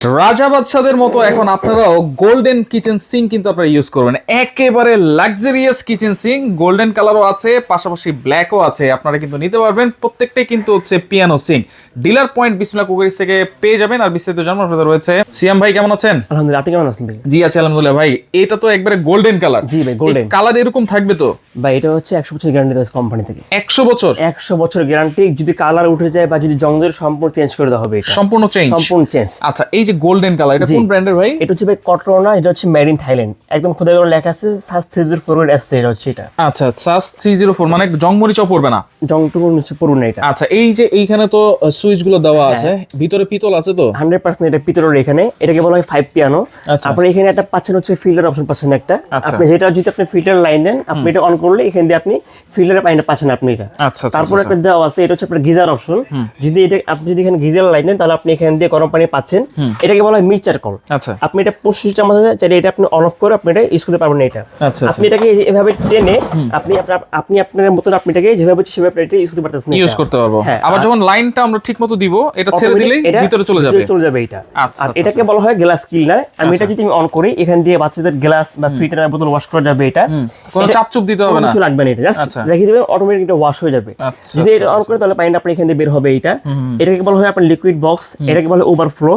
রাজা বাদশাদের মতো এখন আপনারাও গোল্ডেন কিচেন সিঙ্ক কিন্তু আপনারা ইউজ করবেন। একেবারে লাক্সারিয়াস কিচেন সিঙ্ক, গোল্ডেন কালারও আছে, পাশাপাশি ব্ল্যাকও আছে। আপনারা কিন্তু নিতে পারবেন। প্রত্যেকটাই কিন্তু হচ্ছে পিয়ানো সিঙ্ক। ডিলার পয়েন্ট বিসমিল্লাহ কুকারিজ থেকে পেয়ে যাবেন। আর বিস্তারিত জানার আপনাদের রয়েছে। সিয়াম ভাই কেমন আছেন? আলহামদুলিল্লাহ, আপনি কেমন আছেন ভাই? জি আছি আলহামদুলিল্লাহ। ভাই এটা তো একবারে গোল্ডেন কালার। জি ভাই, গোল্ডেন কালার এরকম থাকবে তো ভাই? এটা হচ্ছে 100 বছর গ্যারান্টি দেওয়া কোম্পানি থেকে। 100 বছর? 100 বছর গ্যারান্টি। যদি কালার উঠে যায় বা যদি জং ধরে সম্পূর্ণ চেঞ্জ করে দেওয়া হবে। এটা সম্পূর্ণ চেঞ্জ? সম্পূর্ণ চেঞ্জ। আচ্ছা, এই যে গোল্ডেন কালার, এটা কোন ব্র্যান্ডের ভাই? এটা হচ্ছে ভাই কটরনা, এটা হচ্ছে মেড ইন থাইল্যান্ড। একদম খোদাই করে লেখা আছে সাস 304 আছে। এটা হচ্ছে এটা। আচ্ছা, সাস 304 মানে জং মরিচও পড়বে না? জংটুকু নিচে পড়বে না এটা। আচ্ছা, এই যে এইখানে তো সুইচ গুলো দেওয়া আছে, ভিতরে পিতল আছে তো? 100% এটা পিতলের। এখানে এটাকে বলা হয় 5 পিয়ানো। আচ্ছা। আপনি এখানে একটা পাচ্ছেন হচ্ছে ফিল্টার অপশন পাচ্ছেন একটা। আচ্ছা। আপনি যেটা যদি আপনি ফিল্টার লাইন দেন, আপনি এটা অন করলে এখান দিয়ে আপনি ফিল্টারের পানিটা পাচ্ছেন আপনি এটা। আচ্ছা। তারপর একটা দেওয়া আছে, এটা হচ্ছে আপনার গিজার অপশন। যদি এটা আপনি যদি এখানে গিজার লাইন দেন, তাহলে আপনি এখান দিয়ে গরম পানি পাচ্ছেন। এটাকে বলা হয় মিক্সচার কল। আচ্ছা। আপনি এটা প্রসেসটা আমাদের চাইলে এটা আপনি অন অফ করে আপনি এটা ইউজ করতে পারবেন না এটা। আচ্ছা। আপনি এটাকে এভাবে টেনে আপনি আপনার মতন আপনি এটাকে যেভাবে সেভাবে এটা ইউজ করতে পারতেছেন। ইউজ করতে পারবো। আবার যখন লাইনটা আমরা ঠিকমতো দিব, এটা ছেড়ে দিলেই ভিতরে চলে যাবে এটা। আচ্ছা। আর এটাকে বলা হয় গ্লাস ক্লিনার। আমি এটা যদি অন করি, এখান দিয়ে বাচ্চাদের গ্লাস বা ফিল্টারের বোতল ওয়াশ করা যাবে এটা। কোনো চাপচুপ দিতে হবে না, কিছু লাগবে না। এটা জাস্ট রেখে দিবেন, অটোমেটিক এটা ওয়াশ হয়ে যাবে। যদি এটা অন করে, তাহলে পানিটা আপনি এখান দিয়ে বের হবে এটা। এটাকে বলা হয় আপনার লিকুইড বক্স। এটাকে বলা হয় ওভারফ্লো।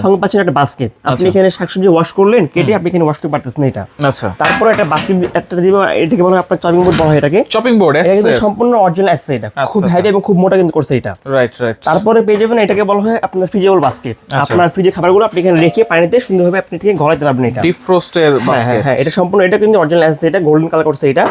সঙ্গে পাচ্ছেন একটা বাস্কেট। আপনি এখানে শাকসবজি ওয়াশ করলেন, কেটে আপনি এখানে ওয়াশ করতে পারতেছেন এটা। আচ্ছা। তারপর একটা বাস্কেট একটা দিব। এটাকে বলা হয় আপনার চপিং বোর্ড বলা হয় এটাকে। চপিং বোর্ড এটা কিন্তু সম্পূর্ণ অরিজিনাল আছে। এটা খুব হেভি এবং খুব মোটা কিন্তু করছে এটা। রাইট। তারপরে পেয়ে যাবেন এটাকে বলা হয় আপনার ফ্রিজেবল বাস্কেট। আপনার ফ্রিজের খাবারগুলো আপনি এখানে রেখে পানিতে সুন্দরভাবে আপনি এটাকে গলাতে পারবেন এটা। ডিপ ফ্রস্টের বাস্কেট। হ্যাঁ, এটা সম্পূর্ণ এটা কিন্তু অরিজিনাল আছে। এটা গোল্ডেন কালার করছে এটা।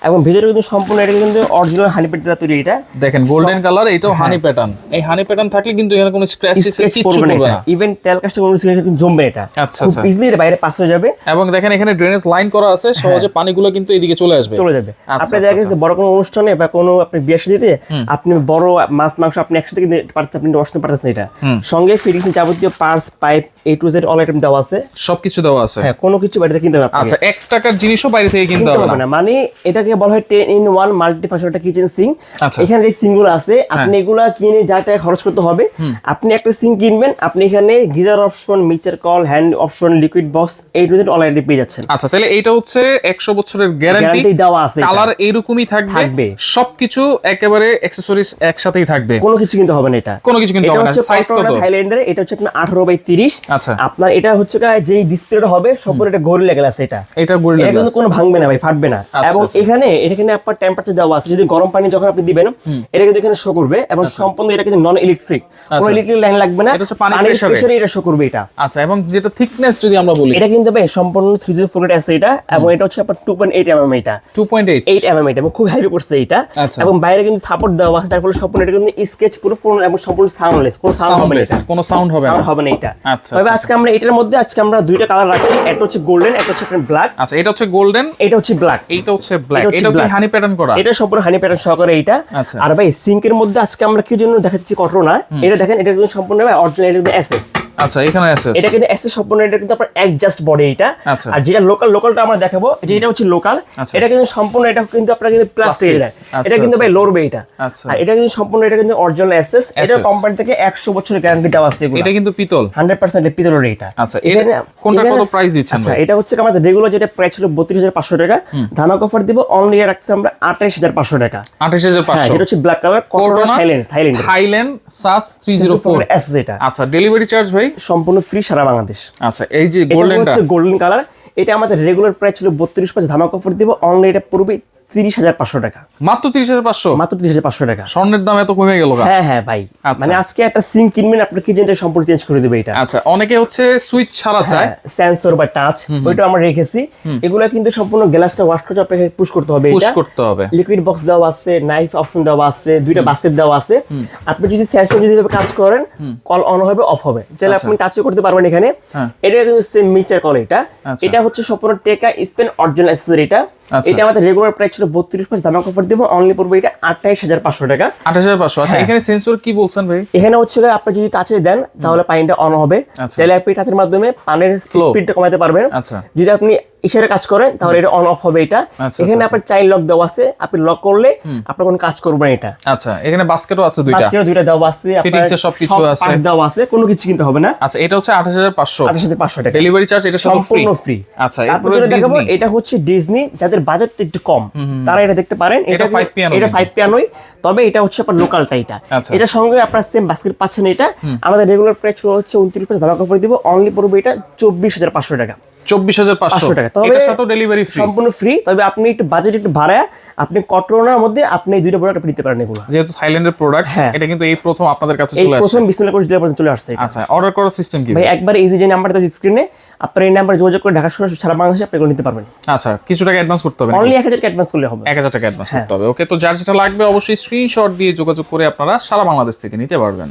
এবং ভিতরে কিন্তু সম্পূর্ণ এটা কিন্তু অরিজিনাল হানি প্যাটার্ন দ্বারা তৈরি এটা। দেখেন গোল্ডেন কালার, এটাও হানি প্যাটার্ন। এই হানি প্যাটার্ন থাকলে কিন্তু এখানে কোনো স্ক্র্যাচ কিছু পড়বে না। ইভেন তেল কাজটা কোনো কিছু জমবে এটা। আচ্ছা। খুব ইজিলি এটা বাইরে পাস হয়ে যাবে। এবং দেখেন এখানে ড্রেনেজ লাইন করা আছে, সহজে পানিগুলো কিন্তু এদিকে চলে যাবে। আপনি দেখা গেছে বড় কোনো অনুষ্ঠানে বা কোনো আপনি বিয়ে শাদীতে আপনি বড় মাছ মাংস আপনি একসাথে কিন্তু আপনি ওয়াশ করতে পারতেছেন এটা। সঙ্গে ফিটিংস যাবতীয় parts pipe A to Z all item দেওয়া আছে। সবকিছু দেওয়া আছে। হ্যাঁ, কোনো কিছু বাইরে থেকে কিনতে হবে না। আচ্ছা, 1 টাকার জিনিসও বাইরে থেকে কিনতে হবে না। মানে এটাকে বলা হয় 10 in 1 মাল্টি ফাংশনাল একটা কিচেন সিঙ্ক। আচ্ছা। এখানে এই সিঙ্কগুলো আছে, আপনি এগুলা কিনে যা টাকা খরচ করতে হবে, আপনি একটা সিঙ্ক কিনবেন, আপনি এখানে geyser option, mixture call, hand option, liquid box A to Z all item পেয়ে যাচ্ছেন। আচ্ছা, তাহলে এইটা হচ্ছে 100 বছরের গ্যারান্টি দেওয়া আছে। কালার এরকমই থাকবে, সবকিছু একেবারে অ্যাকসেসরিজ একসাথেই থাকবে, কোনো কিছু কিনতে হবে না এটা। কোনো কিছু কিনতে হবে না। সাইজ কত? থাইল্যান্ডের এটা হচ্ছে আপনার 18/30। আচ্ছা। আপনার এটা হচ্ছে যে ডিসপ্লেটা হবে সম্পূর্ণ এটা গরিলা গ্লাস। এটা গরিলা গ্লাস, কিন্তু কোনো ভাঙবে না ভাই, ফাটবে না। এবং এখানে আপনার টেম্পারেচার দেওয়া আছে। যদি গরম পানি যখন আপনি দিবেন, এটা কিন্তু এখানে শো করবে। এবং সম্পূর্ণ এটা কিন্তু নন ইলেকট্রিক, কোনো ইলেকট্রিক লাইন লাগবে না। এটা হচ্ছে পানির প্রেসারে এটা শো করবে এটা। আচ্ছা। এবং যেটা থিকনেস যদি আমরা বলি, এটা কিন্তু ভাই সম্পূর্ণ 304 আছে এটা। এবং এটা হচ্ছে আপনার 2.8 mm এটা। 2.8 mm এটা এবং খুব হেভি করছে এটা। এবং বাইরে কিন্তু সাপোর্ট দেওয়া আছে, তার ফলে সম্পূর্ণ এটা কিন্তু স্কেচ পুরো এবং সম্পূর্ণ সাউন্ডলেস, কোনো সাউন্ড হবে না এটা। কোনো সাউন্ড হবে না এটা। আচ্ছা। তবে আজকে আমরা এটার মধ্যে আমরা দুইটা কালার রাখছি। একটা হচ্ছে গোল্ডেন, একটা হচ্ছে আপনার ব্ল্যাক। আচ্ছা, এটা হচ্ছে গোল্ডেন, এটা হচ্ছে ব্ল্যাক। এটা হচ্ছে ব্ল্যাক। এটা কি হানি প্যাটার্ন করা? এটা সম্পূর্ণ হানি প্যাটার্ন সহকারে এটা। আচ্ছা। আর ভাই সিঙ্কের মধ্যে আজকে আমরা কি জন্য দেখাচ্ছি কটরনা, এটা দেখেন, এটা কিন্তু সম্পূর্ণ ভাই অরিজিনাল, এটা কিন্তু এসএস। আচ্ছা, এখানে এসএস, এটা কিন্তু এসএস সম্পূর্ণ, এটা কিন্তু আপনার অ্যাডজাস্ট বডি এটা। আর যেটা লোকালটা আমরা দেখাবো, যে এটা হচ্ছে লোকাল, এটা কিন্তু সম্পূর্ণ এটা কিন্তু আপনার কিন্তু প্লাস্টিক এটা। এটা কিন্তু ভাই লড়বে এটা। আর এটা কিন্তু সম্পূর্ণ এটা কিন্তু অরিজিনাল এসএস। এটা কোম্পানি থেকে 100 বছরের গ্যারান্টি দেওয়া আছে। এটা কিন্তু পিতল 100% পিতলের এটা। আচ্ছা, কোনটা কত প্রাইস দিচ্ছেন? আচ্ছা, এটা হচ্ছে আমাদের রেগুলার যেটা প্রাইস ছিল 32,500 টাকা, ধামাকা অফার দিব অনলি রাখছি আমরা 28,500 টাকা। 28,500। যেটা হচ্ছে ব্ল্যাক কালার, কটরনা থাইল্যান্ড সাস 304 এস যেটা। আচ্ছা, ডেলিভারি চার্জ ভাই সম্পূর্ণ ফ্রি সারা বাংলাদেশ। আচ্ছা, এই যে গোল্ডেনটা হচ্ছে গোল্ডেন কালার, এটা আমাদের রেগুলার প্রাইস ছিল 32,500, ধামাকা অফার দিব অনলি এটা পড়বে 30,500 টাকা। মাত্র 30,500? মাত্র 30,500 টাকা। স্বর্ণের দাম এত কমে গেল? হ্যাঁ ভাই, মানে আজকে একটা সিঙ্ক কিনবেন, আপনার কিচেনটা সম্পূর্ণ চেঞ্জ করে দিবে এটা। আচ্ছা, অনেকে হচ্ছে সুইচ ছাড়া চায়, সেন্সর বা টাচ, ওইটা আমরা রেখেছি। এগুলা কিন্তু সম্পূর্ণ গ্লাসটা ওয়াশ করে আপনাকে পুশ করতে হবে, পুশ করতে হবে। লিকুইড বক্স দেওয়া আছে, নাইফ অপশন দেওয়া আছে, দুইটা বাস্কেট দেওয়া আছে। আপনি যদি সেন্সর যদি কাজ করেন, কল অন হবে অফ হবে, তাহলে আপনি টাচও করতে পারবেন এখানে। এটা কিন্তু সেম মিক্সচার কল এটা। এটা হচ্ছে সম্পূর্ণ টেকা স্পেন অরিজিনাল অ্যাক্সেসরি এটা। এটা আমাদের রেগুলার প্রাইস ছিল 32,500, ধামাকা অফার দেব অনলি পড়বে এটা 28,500 টাকা। 28,500। আচ্ছা, এখানে সেন্সর কি বলছেন ভাই? এখানে হচ্ছে আপনি যদি টাচে দেন, তাহলে পানিটা অন হবে। চাইলে আপনি টাচের মাধ্যমে পানির স্পিডটা কমাতে পারবেন। যদি আপনি ইশারে কাজ করেন তাহলে এটা অন অফ হবে এটা। আচ্ছা, এখানে আপনার চাইল্ড লক দেওয়া আছে, আপনি লক করলে আপনার কোনো কাজ করবে না এটা। আচ্ছা, এখানে বাস্কেটও আছে দুইটা, বাস্কেটও দুইটা দেওয়া আছে, ফিটিংস এর সবকিছু আছে, পার্টস দেওয়া আছে, কোনো কিছু কিনতে হবে না। আচ্ছা, এটা হচ্ছে 28500, 28500 টাকা ডেলিভারি চার্জ এটা সব ফ্রি, সম্পূর্ণ ফ্রি। আচ্ছা, তারপর যেটা দেখাবো এটা হচ্ছে ডিজনি, যাদের বাজেট একটু কম তারা এটা দেখতে পারেন। এটা 5 পিয়ানো, এটা 5 পিয়ানোই, তবে এটা হচ্ছে আপনার লোকালটা এটা। আচ্ছা। এটার সঙ্গে আপনার সেম বাস্কেট পাচ্ছেন। এটা আমাদের রেগুলার প্রাইস হচ্ছে 29 পিস, ধামাকা করে দিব, অনলি পড়বে এটা 24500 টাকা। 24500 টাকা, তবে এটার সাথে ডেলিভারি ফ্রি, সম্পূর্ণ ফ্রি। তবে আপনি একটু বাজেট একটু বাড়ায় আপনি কটরনার মধ্যে আপনি এই দুইটা প্রোডাক্ট আপনি নিতে পারেন। এগুলো যেহেতু থাইল্যান্ডের প্রোডাক্ট, হ্যাঁ। এটা কিন্তু এই প্রথম আপনাদের কাছে এই চলে আসছে। প্রথম বিসমিল্লাহ করে জেলা পর্যন্ত চলে আসছে এটা। আচ্ছা, অর্ডার করার সিস্টেম কি? ভাই একবার এই যে নাম্বারটা স্ক্রিনে, আপনার এই নাম্বার যোগাযোগ করে ঢাকা শহরে সারা বাংলাদেশে আপনি এগুলো নিতে পারবেন। আচ্ছা, কিছু টাকা অ্যাডভান্স করতে হবে, অনলি 1000 টাকা অ্যাডভান্স করলে হবে। 1000 টাকা অ্যাডভান্স করতে হবে। ওকে, তো যার যেটা লাগবে অবশ্যই স্ক্রিনশট দিয়ে যোগাযোগ করে আপনারা সারা বাংলাদেশ থেকে নিতে পারবেন।